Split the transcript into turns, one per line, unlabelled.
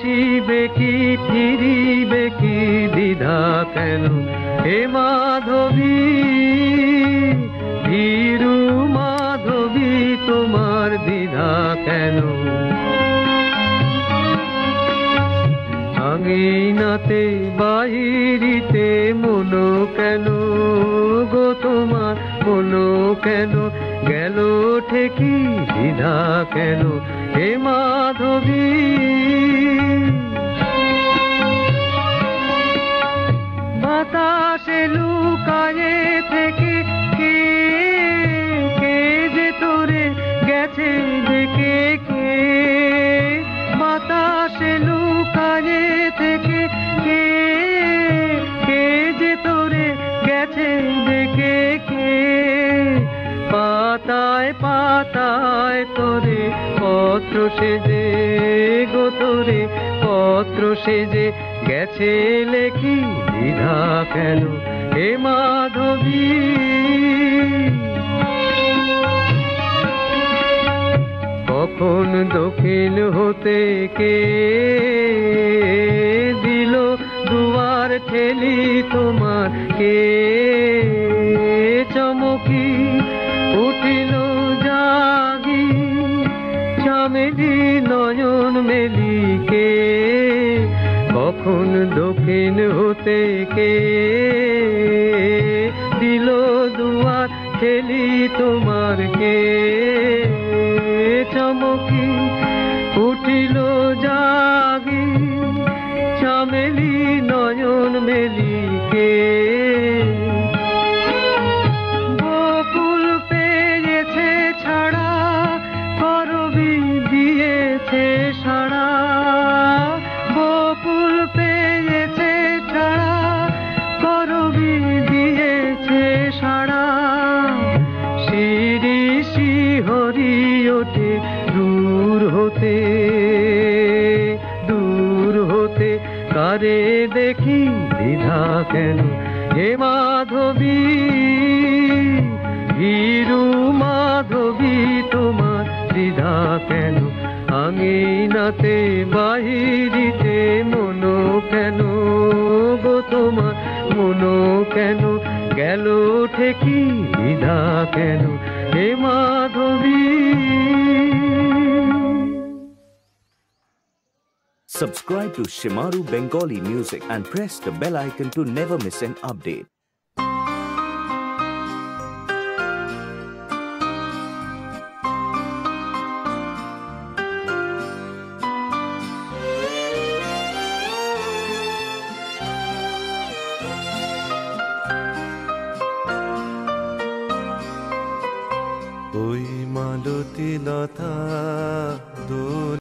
আসিবে কি ফিরিবে কি দ্বিধা কেন হে মাধবী ভীরু মাধবী তোমার দ্বিধা কেন আঙিনাতে বাহিরিতে মনো কেন গো তোমার মনো কেন গেল ঠেকি দ্বিধা কেন হে মাধবী বাতাসে লুকায়ে থেকে কে কে যে তোরে গেছে দেখে কে বাতাসে লুকায়ে থেকে কে কে যে তোরে গেছে দেখে কে পাতায় পাতায় তোরে পত্র সেজে গো তোরে পত্র সেজে গেছে লেখি দ্বিধা কেন হে মাধবী কখন দক্ষিণ হতে কে দিল দুয়ার ঠেলি তোমার কে চমকি উঠিল জাগি চামেলি নয়ন মেলি কে কখন দক্ষিণ হতে কে দিল দুয়ার ঠেলি তোমার কে চমকি উঠিল জাগি চামেলি নয়ন মেলি কে বকুল পেয়েছে ছাড়া করবি দিয়েছে সাড়া বকুল পেয়েছে ছাড়া করবি দিয়েছে সাড়া শিরি শিহরি ওঠে দূর হতে কারে দেখি দ্বিধা কেন হে মাধবী ভীরু মাধবী তোমার দ্বিধা কেন আঙিনাতে বাহিরিতে মনো কেন গো তোমার মনো কেন গেল ঠেকি দ্বিধা কেন হে মাধবী
Subscribe to Shimaru Bengali Music and press the bell icon to never miss an update.
ওই মালতী লতা